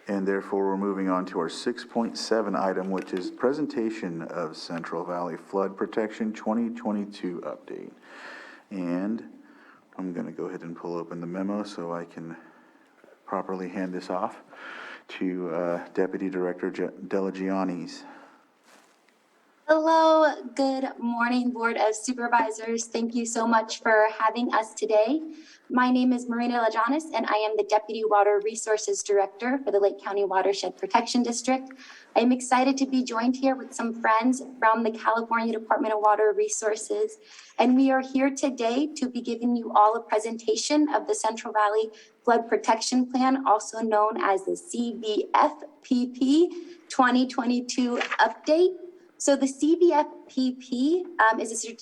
And therefore, we're moving on to our 6.7 item, which is presentation of Central Valley Flood Protection 2022 update. And I'm going to go ahead and pull open the memo so I can properly hand this off to Deputy Director Delagiannis. Hello, good morning, Board of Supervisors. Thank you so much for having us today. My name is Marina Lajanis, and I am the Deputy Water Resources Director for the Lake County Watershed Protection District. I am excited to be joined here with some friends from the California Department of Water Resources, and we are here today to be giving you all a presentation of the Central Valley Flood Protection Plan, also known as the CVFP 2022 update. So the CVFPP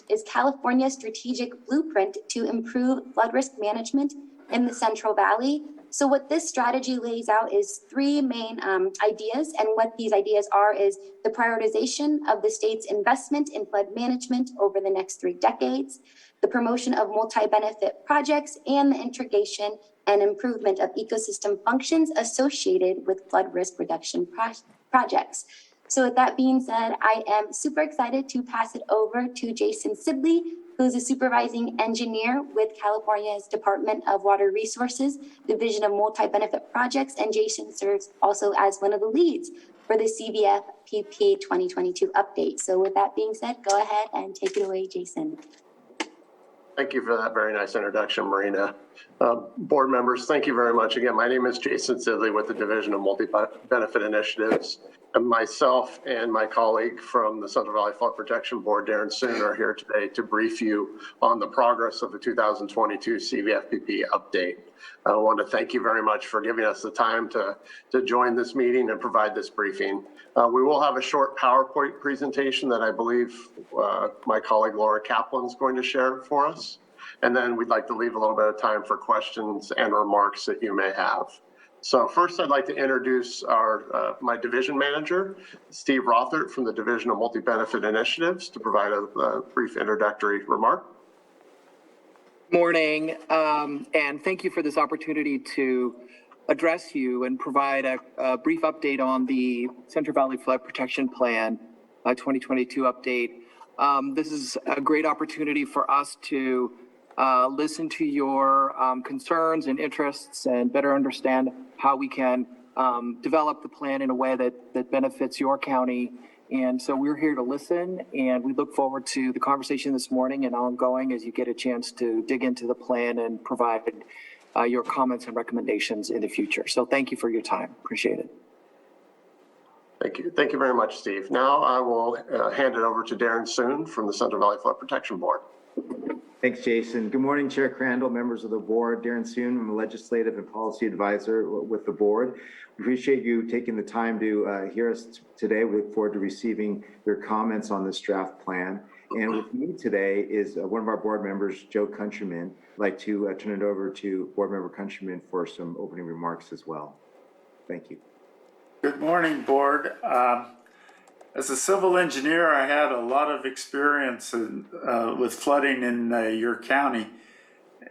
is California's strategic blueprint to improve flood risk management in the Central Valley. So what this strategy lays out is three main ideas, and what these ideas are is the prioritization of the state's investment in flood management over the next 3 decades, the promotion of multi-benefit projects, and the integration and improvement of ecosystem functions associated with flood risk reduction projects. So with that being said, I am super excited to pass it over to Jason Sibley, who's a supervising engineer with California's Department of Water Resources, Division of Multi-Benefit Projects, and Jason serves also as one of the leads for the CVFPP 2022 update. So with that being said, go ahead and take it away, Jason. Thank you for that very nice introduction, Marina. Board members, thank you very much. Again, my name is Jason Sibley with the Division of Multi-Benefit Initiatives. And myself and my colleague from the Central Valley Flood Protection Board, Darren Soon, are here today to brief you on the progress of the 2022 CVFPP update. I want to thank you very much for giving us the time to join this meeting and provide this briefing. We will have a short PowerPoint presentation that I believe my colleague Laura Kaplan is going to share for us. And then we'd like to leave a little bit of time for questions and remarks that you may have. So first, I'd like to introduce my division manager, Steve Rothert from the Division of Multi-Benefit Initiatives, to provide a brief introductory remark. Morning, and thank you for this opportunity to address you and provide a brief update on the Central Valley Flood Protection Plan 2022 update. This is a great opportunity for us to listen to your concerns and interests and better understand how we can develop the plan in a way that benefits your county. And so we're here to listen, and we look forward to the conversation this morning and ongoing as you get a chance to dig into the plan and provide your comments and recommendations in the future. So thank you for your time. Appreciate it. Thank you. Thank you very much, Steve. Now I will hand it over to Darren Soon from the Central Valley Flood Protection Board. Thanks, Jason. Good morning, Chair Crandall, members of the board. Darren Soon, I'm a legislative and policy advisor with the board. We appreciate you taking the time to hear us today. We look forward to receiving your comments on this draft plan. And with me today is one of our board members, Joe Countryman. I'd like to turn it over to Board Member Countryman for some opening remarks as well. Thank you. Good morning, board. As a civil engineer, I had a lot of experience with flooding in your county,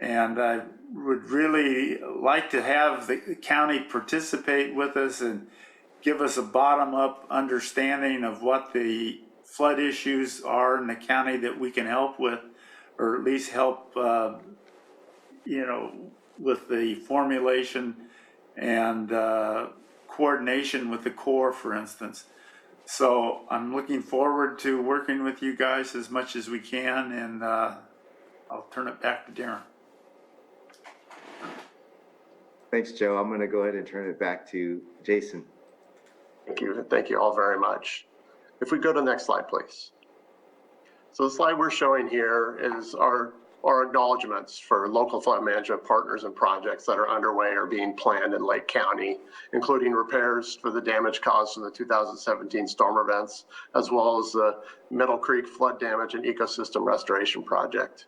and I would really like to have the county participate with us and give us a bottom-up understanding of what the flood issues are in the county that we can help with, or at least help, with the formulation and coordination with the Corps, for instance. So I'm looking forward to working with you guys as much as we can, and I'll turn it back to Darren. Thanks, Joe. I'm going to go ahead and turn it back to Jason. Thank you. Thank you all very much. If we go to the next slide, please. So the slide we're showing here is our acknowledgements for local flood management partners and projects that are underway or being planned in Lake County, including repairs for the damage caused from the 2017 storm events, as well as the Middle Creek flood damage and ecosystem restoration project.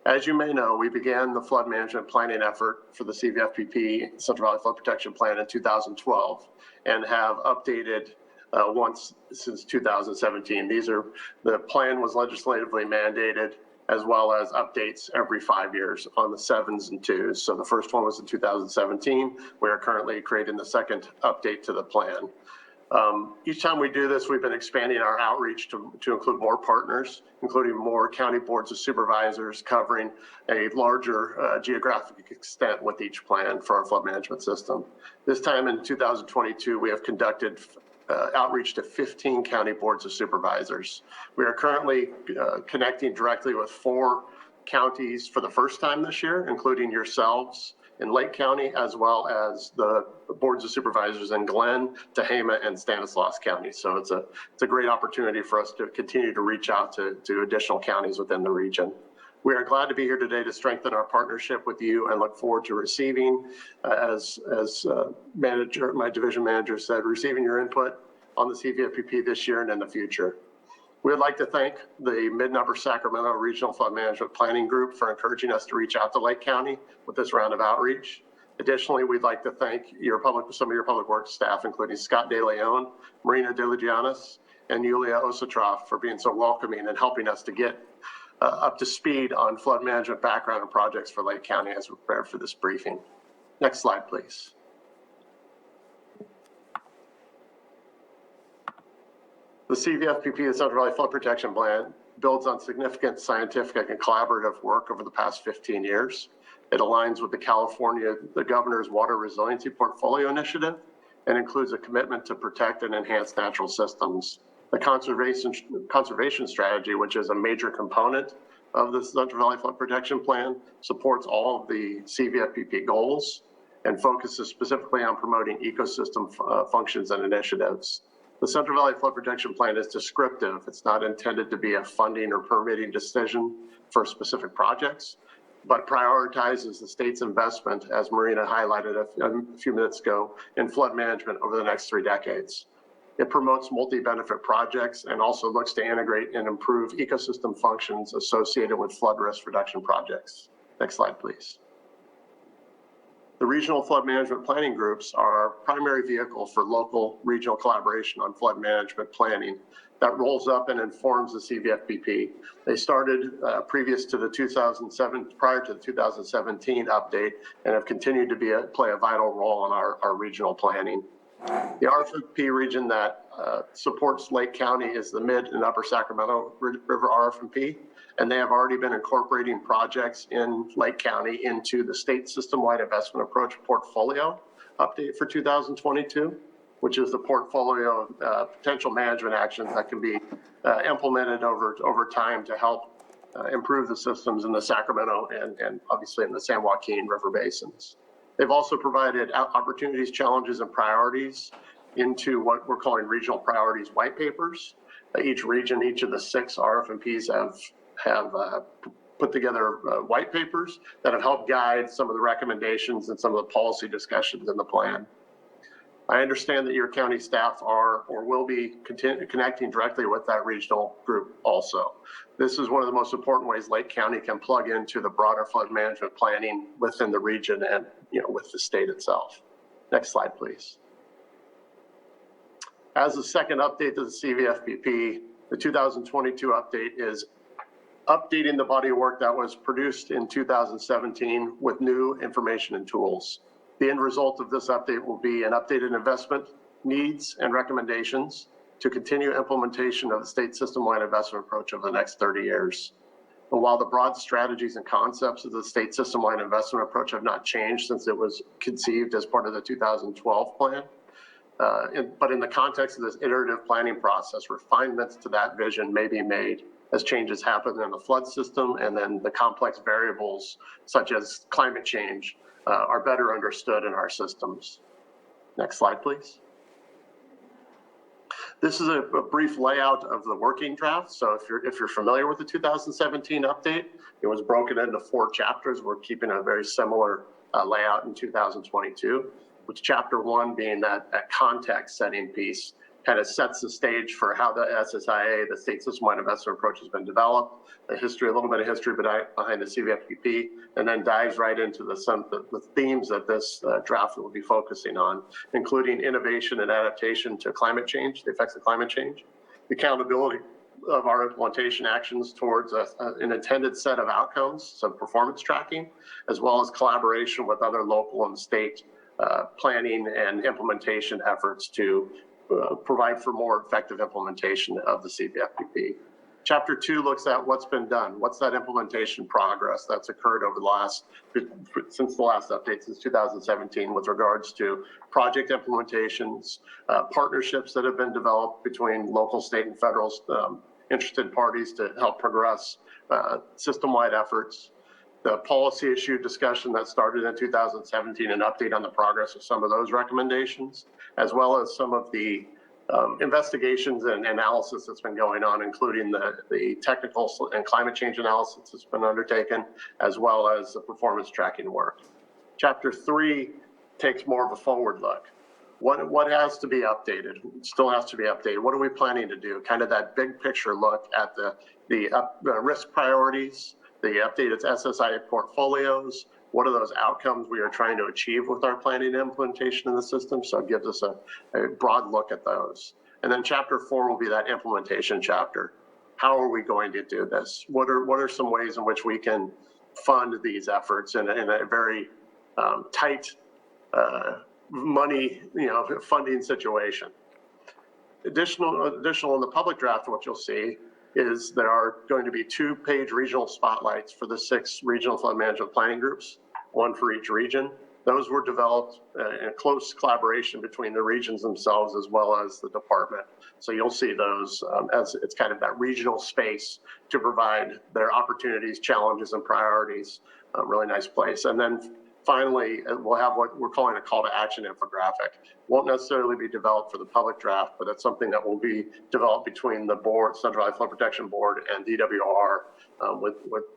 As you may know, we began the flood management planning effort for the CVFPP, Central Valley Flood Protection Plan, in 2012 and have updated once since 2017. The plan was legislatively mandated as well as updates every 5 years on the 7s and 2s. So the first one was in 2017. We are currently creating the second update to the plan. Each time we do this, we've been expanding our outreach to include more partners, including more county boards of supervisors, covering a larger geographic extent with each plan for our flood management system. This time in 2022, we have conducted outreach to 15 county boards of supervisors. We are currently connecting directly with 4 counties for the first time this year, including yourselves in Lake County, as well as the boards of supervisors in Glenn, Tehama, and Stanislaus County. So it's a great opportunity for us to continue to reach out to additional counties within the region. We are glad to be here today to strengthen our partnership with you and look forward to receiving, as my division manager said, receiving your input on the CVFP this year and in the future. We would like to thank the Mid and Upper Sacramento Regional Flood Management Planning Group for encouraging us to reach out to Lake County with this round of outreach. Additionally, we'd like to thank some of your public works staff, including Scott De Leon, Marina De Legianis, and Yulia Osatroff for being so welcoming and helping us to get up to speed on flood management background and projects for Lake County as we prepare for this briefing. Next slide, please. The CVFP, the Central Valley Flood Protection Plan, builds on significant scientific and collaborative work over the past 15 years. It aligns with the governor's water resiliency portfolio initiative and includes a commitment to protect and enhance natural systems. The conservation strategy, which is a major component of the Central Valley Flood Protection Plan, supports all of the CVFPP goals and focuses specifically on promoting ecosystem functions and initiatives. The Central Valley Flood Protection Plan is descriptive. It's not intended to be a funding or permitting decision for specific projects, but prioritizes the state's investment, as Marina highlighted a few minutes ago, in flood management over the next 3 decades. It promotes multi-benefit projects and also looks to integrate and improve ecosystem functions associated with flood risk reduction projects. Next slide, please. The regional flood management planning groups are our primary vehicle for local regional collaboration on flood management planning that rolls up and informs the CVFPP. They started prior to the 2017 update and have continued to play a vital role in our regional planning. The RFP region that supports Lake County is the Mid and Upper Sacramento River RFP, and they have already been incorporating projects in Lake County into the state system-wide investment approach portfolio update for 2022, which is the portfolio of potential management actions that can be implemented over time to help improve the systems in the Sacramento and obviously in the San Joaquin River basins. They've also provided opportunities, challenges, and priorities into what we're calling regional priorities white papers. Each region, each of the 6 RFPs have put together white papers that have helped guide some of the recommendations and some of the policy discussions in the plan. I understand that your county staff are or will be connecting directly with that regional group also. This is one of the most important ways Lake County can plug into the broader flood management planning within the region and with the state itself. Next slide, please. As a second update to the CVFPP, the 2022 update is updating the body of work that was produced in 2017 with new information and tools. The end result of this update will be an updated investment needs and recommendations to continue implementation of the state system-wide investment approach over the next 30 years. And while the broad strategies and concepts of the state system-wide investment approach have not changed since it was conceived as part of the 2012 plan, but in the context of this iterative planning process, refinements to that vision may be made as changes happen in the flood system, and then the complex variables such as climate change are better understood in our systems. Next slide, please. This is a brief layout of the working draft. So if you're familiar with the 2017 update, it was broken into 4 chapters. We're keeping a very similar layout in 2022, with chapter 1 being that context setting piece. Kind of sets the stage for how the SSIA, the state system-wide investment approach, has been developed, a little bit of history behind the CVFPP, and then dives right into the themes that this draft will be focusing on, including innovation and adaptation to climate change, the effects of climate change, accountability of our implementation actions towards an intended set of outcomes, some performance tracking, as well as collaboration with other local and state planning and implementation efforts to provide for more effective implementation of the CVFP. Chapter 2 looks at what's been done. What's that implementation progress that's occurred over since the last update, since 2017, with regards to project implementations, partnerships that have been developed between local, state, and federal interested parties to help progress system-wide efforts. The policy issue discussion that started in 2017, an update on the progress of some of those recommendations, as well as some of the investigations and analysis that's been going on, including the technical and climate change analysis that's been undertaken, as well as the performance tracking work. Chapter 3 takes more of a forward look. What has to be updated? Still has to be updated. What are we planning to do? Kind of that big picture look at the risk priorities, the updated SSI portfolios. What are those outcomes we are trying to achieve with our planning and implementation in the system? So it gives us a broad look at those. And then chapter 4 will be that implementation chapter. How are we going to do this? What are some ways in which we can fund these efforts in a very tight money, funding situation? Additional in the public draft, what you'll see is there are going to be 2-page regional spotlights for the 6 regional flood management planning groups, 1 for each region. Those were developed in close collaboration between the regions themselves as well as the department. So you'll see those as it's kind of that regional space to provide their opportunities, challenges, and priorities. A really nice place. And then finally, we'll have what we're calling a call to action infographic. Won't necessarily be developed for the public draft, but it's something that will be developed between the board, Central Valley Flood Protection Board, and DWR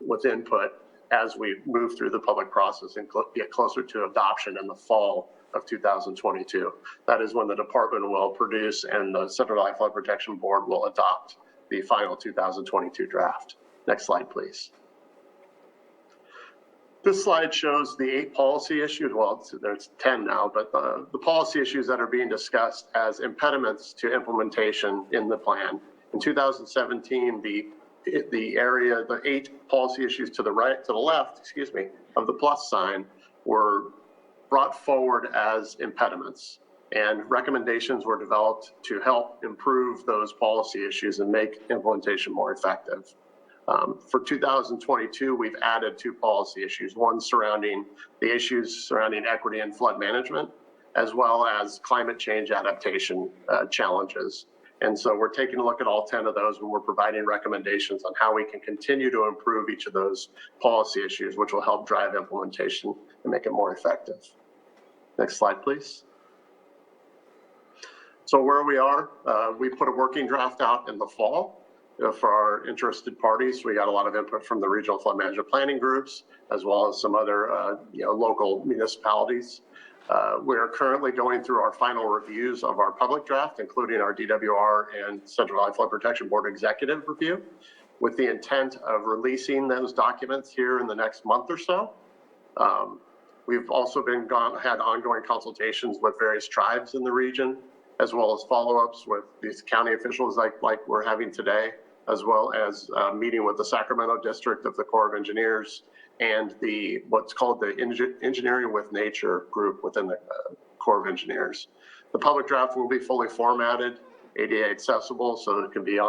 with input as we move through the public process and get closer to adoption in the fall of 2022. That is when the department will produce and the Central Valley Flood Protection Board will adopt the final 2022 draft. Next slide, please. This slide shows the 8 policy issues. Well, there's 10 now, but the policy issues that are being discussed as impediments to implementation in the plan. In 2017, the 8 policy issues to the left, of the plus sign were brought forward as impediments, and recommendations were developed to help improve those policy issues and make implementation more effective. For 2022, we've added 2 policy issues, one surrounding the issues surrounding equity and flood management, as well as climate change adaptation challenges. And so we're taking a look at all 10 of those when we're providing recommendations on how we can continue to improve each of those policy issues, which will help drive implementation and make it more effective. Next slide, please. So where we are, we put a working draft out in the fall. For our interested parties, we got a lot of input from the regional flood management planning groups, as well as some other local municipalities. We are currently going through our final reviews of our public draft, including our DWR and Central Valley Flood Protection Board executive review, with the intent of releasing those documents here in the next month or so. We've also had ongoing consultations with various tribes in the region, as well as follow-ups with these county officials like we're having today, as well as meeting with the Sacramento District of the Corps of Engineers and what's called the Engineering with Nature group within the Corps of Engineers. The public draft will be fully formatted, ADA accessible, so it can be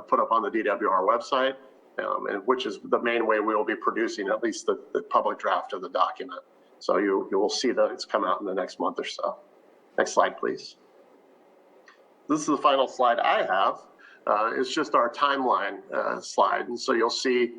put up on the DWR website, and which is the main way we will be producing at least the public draft of the document. So you will see that it's come out in the next month or so. Next slide, please. This is the final slide I have. It's just our timeline slide. And so you'll see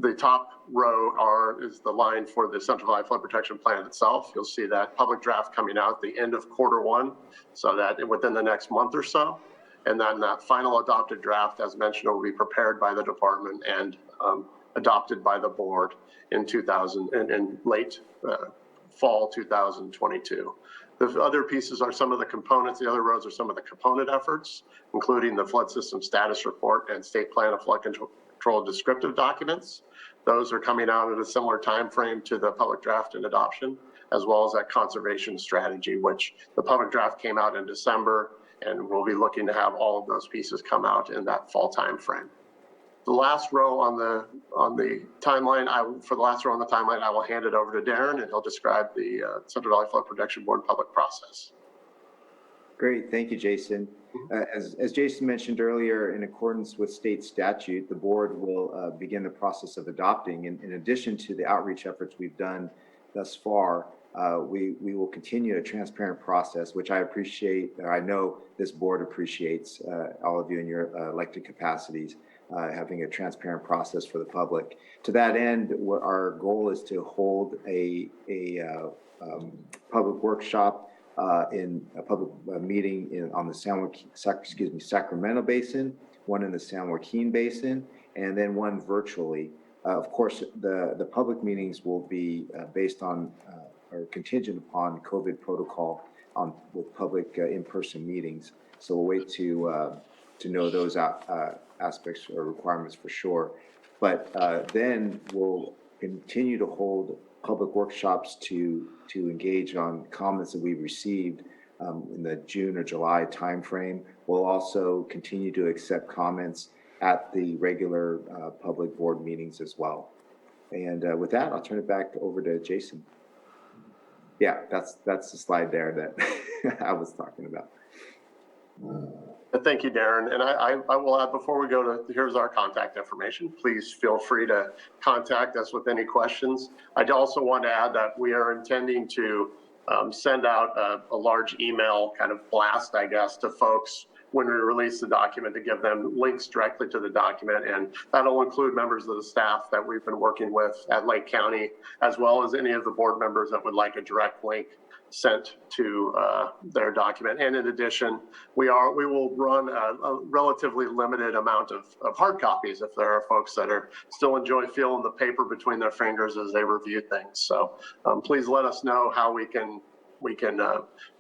the top row is the line for the Central Valley Flood Protection Plan itself. You'll see that public draft coming out at the end of Q1, so that within the next month or so. And then that final adopted draft, as mentioned, will be prepared by the department and adopted by the board in late fall 2022. The other pieces are some of the components. The other rows are some of the component efforts, including the flood system status report and state plan of flood control descriptive documents. Those are coming out at a similar time frame to the public draft and adoption, as well as that conservation strategy, which the public draft came out in December, and we'll be looking to have all of those pieces come out in that fall timeframe. The last row on the timeline, I will hand it over to Darren, and he'll describe the Central Valley Flood Protection Board public process. Great, thank you, Jason. As Jason mentioned earlier, in accordance with state statute, the board will begin the process of adopting. In addition to the outreach efforts we've done thus far, we will continue a transparent process, which I appreciate, or I know this board appreciates, all of you in your elected capacities, having a transparent process for the public. To that end, our goal is to hold a public workshop in a public meeting on the Sacramento Basin, one in the San Joaquin Basin, and then one virtually. Of course, the public meetings will be based on or contingent upon COVID protocol with public in-person meetings. So we'll wait to know those aspects or requirements for sure. But then we'll continue to hold public workshops to engage on comments that we've received in the June or July timeframe. We'll also continue to accept comments at the regular public board meetings as well. And with that, I'll turn it back over to Jason. Yeah, that's the slide there that I was talking about. Thank you, Darren. And I will add, before we go to, here's our contact information. Please feel free to contact us with any questions. I also want to add that we are intending to send out a large email kind of blast, I guess, to folks when we release the document, to give them links directly to the document. And that'll include members of the staff that we've been working with at Lake County, as well as any of the board members that would like a direct link sent to their document. And in addition, we will run a relatively limited amount of hard copies if there are folks that are still enjoy feeling the paper between their fingers as they review things. So please let us know how we can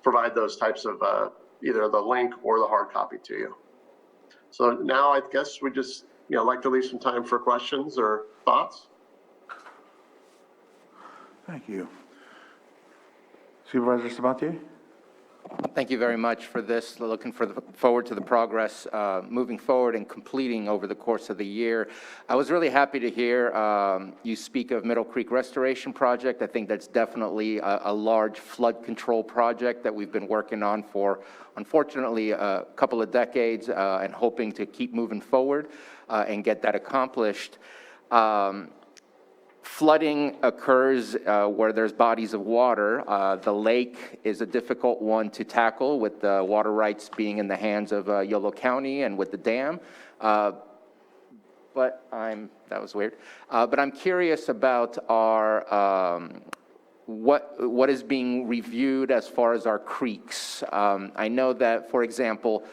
provide those types of either the link or the hard copy to you. So now I guess we just like to leave some time for questions or thoughts. Thank you. Supervisor Mtg? Thank you very much for this. Looking forward to the progress moving forward and completing over the course of the year. I was really happy to hear you speak of Middle Creek Restoration Project. I think that's definitely a large flood control project that we've been working on for, unfortunately, a couple of decades and hoping to keep moving forward and get that accomplished. Flooding occurs where there's bodies of water. The lake is a difficult one to tackle, with the water rights being in the hands of Yolo County and with the dam. That was weird. But I'm curious about our what is being reviewed as far as our creeks. I know that, for example,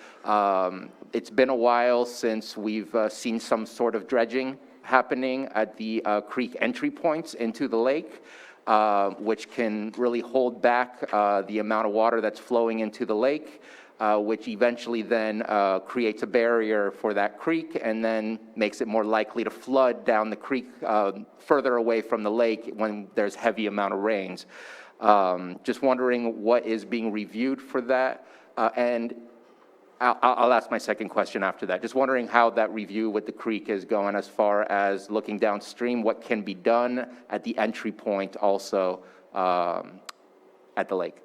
it's been a while since we've seen some sort of dredging happening at the creek entry points into the lake, which can really hold back the amount of water that's flowing into the lake, which eventually then creates a barrier for that creek and then makes it more likely to flood down the creek further away from the lake when there's heavy amount of rains. Just wondering what is being reviewed for that, and I'll ask my second question after that. Just wondering how that review with the creek is going as far as looking downstream, what can be done at the entry point also at the lake.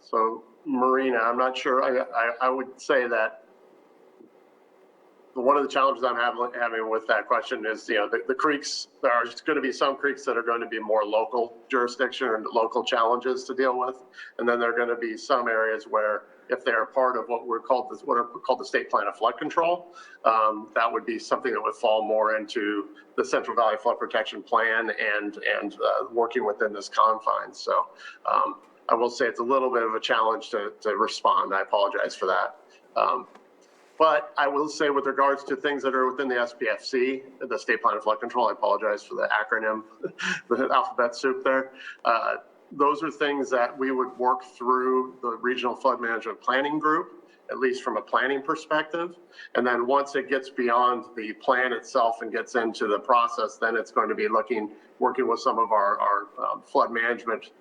So Marina, I'm not sure. I would say that one of the challenges I'm having with that question is, the creeks, there are going to be some creeks that are going to be more local jurisdiction and local challenges to deal with. And then there are going to be some areas where, if they're part of what are called the state plan of flood control, that would be something that would fall more into the Central Valley Flood Protection Plan and working within this confines. So I will say it's a little bit of a challenge to respond. I apologize for that. But I will say, with regards to things that are within the SPFC, the State Plan of Flood Control, I apologize for the acronym, the alphabet soup there. Those are things that we would work through the Regional Flood Management Planning Group, at least from a planning perspective. And then once it gets beyond the plan itself and gets into the process, then it's going to be working with some of our flood management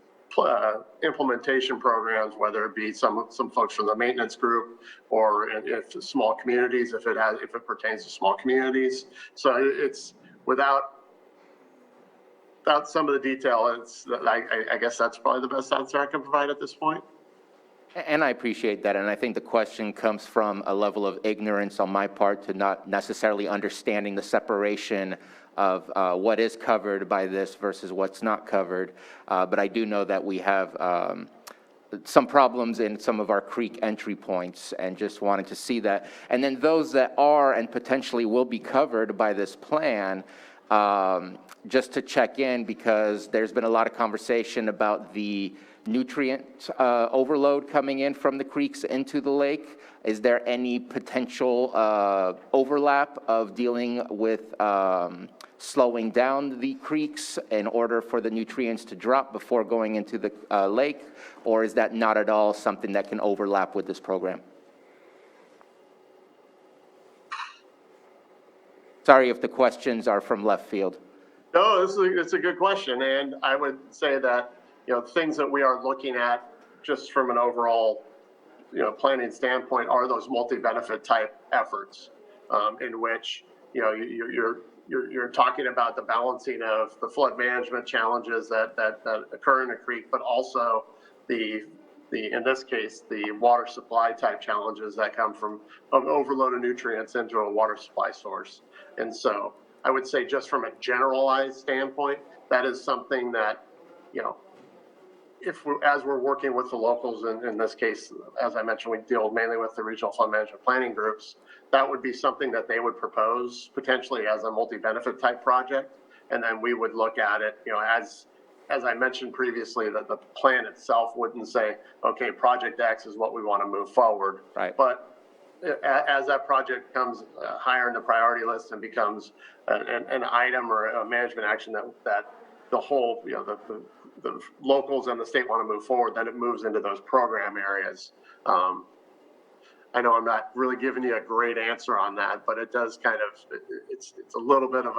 implementation programs, whether it be some folks from the maintenance group, or if small communities, if it pertains to small communities. So it's without some of the detail, I guess that's probably the best answer I can provide at this point. And I appreciate that, and I think the question comes from a level of ignorance on my part to not necessarily understanding the separation of what is covered by this versus what's not covered. But I do know that we have some problems in some of our creek entry points, and just wanted to see that. And then those that are and potentially will be covered by this plan, just to check in, because there's been a lot of conversation about the nutrient overload coming in from the creeks into the lake. Is there any potential overlap of dealing with slowing down the creeks in order for the nutrients to drop before going into the lake? Or is that not at all something that can overlap with this program? Sorry if the questions are from left field. No, it's a good question. And I would say that, things that we are looking at just from an overall, planning standpoint are those multi-benefit type efforts, in which, you're talking about the balancing of the flood management challenges that occur in a creek, but also in this case, the water supply type challenges that come from an overload of nutrients into a water supply source. And so I would say, just from a generalized standpoint, that is something that, as we're working with the locals, in this case, as I mentioned, we deal mainly with the regional flood management planning groups, that would be something that they would propose potentially as a multi-benefit type project. And then we would look at it, as I mentioned previously, that the plan itself wouldn't say, okay, project X is what we want to move forward. Right. But as that project comes higher in the priority list and becomes an item or a management action that the whole, the locals and the state want to move forward, then it moves into those program areas. I know I'm not really giving you a great answer on that, but it does kind of, it's a little bit of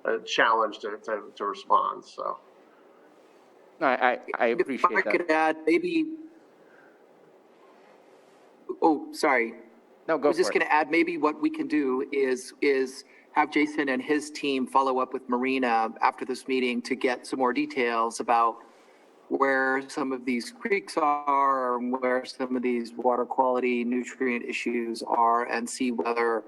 a challenge to respond, so. I appreciate If I that. could add, maybe, sorry. No, go I was for just it. going to add, maybe what we can do is have Jason and his team follow up with Marina after this meeting to get some more details about where some of these creeks are and where some of these water quality nutrient issues are, and see whether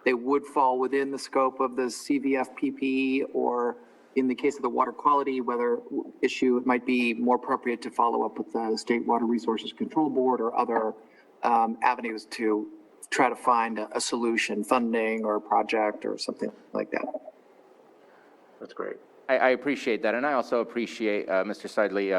they would fall within the scope of the CVFPP, or in the case of the water quality, whether issue, it might be more appropriate to follow up with the State Water Resources Control Board or other avenues to try to find a solution, funding or a project or something like that. That's great. I appreciate that, and I also appreciate, Mr. Seidley,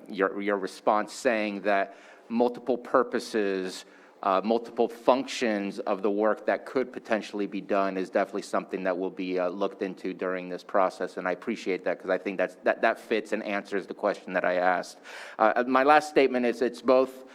your response, saying that multiple purposes, multiple functions of the work that could potentially be done is definitely something that will be looked into during this process, and I appreciate that, because I think that fits and answers the question that I asked. My last statement is, it's both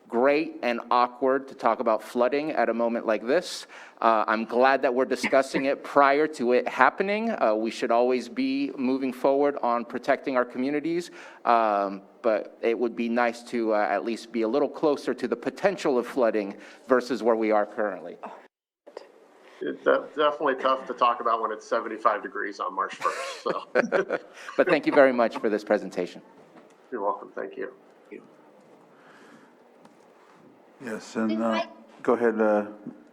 great and awkward to talk about flooding at a moment like this. I'm glad that we're discussing it prior to it happening. We should always be moving forward on protecting our communities, but it would be nice to at least be a little closer to the potential of flooding versus where we are currently. It's definitely tough to talk about when it's 75 degrees on March 1st. So. But thank you very much for this presentation. You're welcome. Thank you. Yes, and go ahead,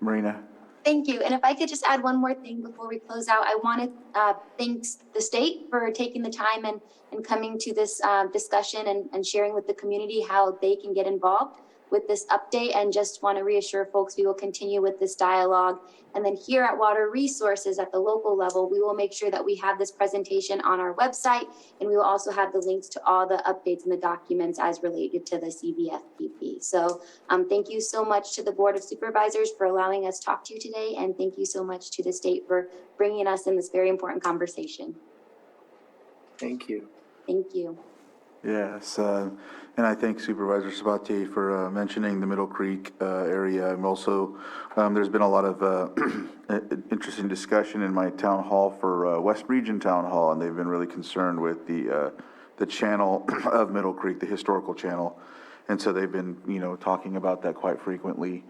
Marina. Thank you. And if I could just add one more thing before we close out, I want to thank the state for taking the time and coming to this discussion and sharing with the community how they can get involved with this update, and just want to reassure folks we will continue with this dialogue. And then here at Water Resources at the local level, we will make sure that we have this presentation on our website, and we will also have the links to all the updates and the documents as related to the CVFPP. So thank you so much to the Board of Supervisors for allowing us to talk to you today, and thank you so much to the state for bringing us in this very important conversation. Thank you. Thank you. Yes, and I thank Supervisor Sabatier for mentioning the Middle Creek area. And also, there's been a lot of interesting discussion in my town hall for West Region Town Hall, and they've been really concerned with the the channel of Middle Creek, the historical channel. And so they've been, talking about that quite frequently.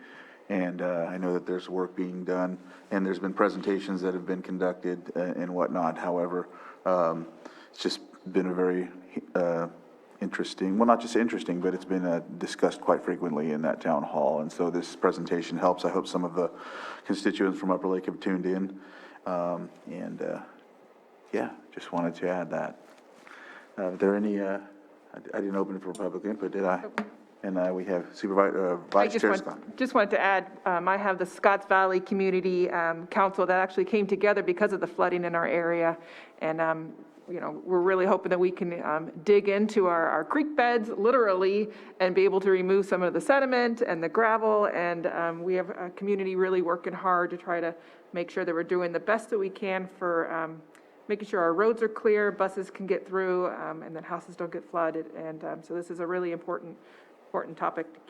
And I know that there's work being done, and there's been presentations that have been conducted and whatnot. However, it's just been a very interesting, well, not just interesting, but it's been discussed quite frequently in that town hall. And so this presentation helps. I hope some of the constituents from Upper Lake have tuned in. Yeah, just wanted to add that. Are there any, I didn't open it for public input, did I? And we have Vice Chair Scott. Just wanted to add, I have the Scotts Valley Community Council that actually came together because of the flooding in our area. And, we're really hoping that we can dig into our creek beds, literally, and be able to remove some of the sediment and the gravel. And we have a community really working hard to try to make sure that we're doing the best that we can for making sure our roads are clear, buses can get through, and that houses don't get flooded. And so this is a really important topic to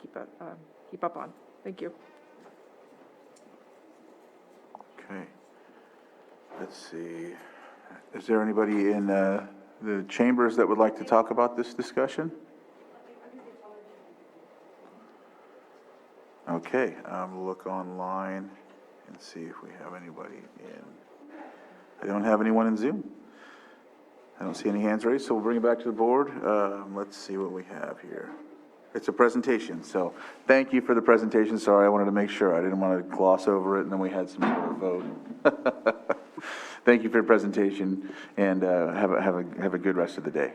keep up on. Thank you. Okay. Let's see. Is there anybody in the chambers that would like to talk about this discussion? Okay, we'll look online and see if we have anybody in. I don't have anyone in Zoom. I don't see any hands raised, so we'll bring it back to the board. Let's see what we have here. It's a presentation, so thank you for the presentation. Sorry, I wanted to make sure. I didn't want to gloss over it, and then we had some sort of vote. Thank you for your presentation, and have a good rest of the day.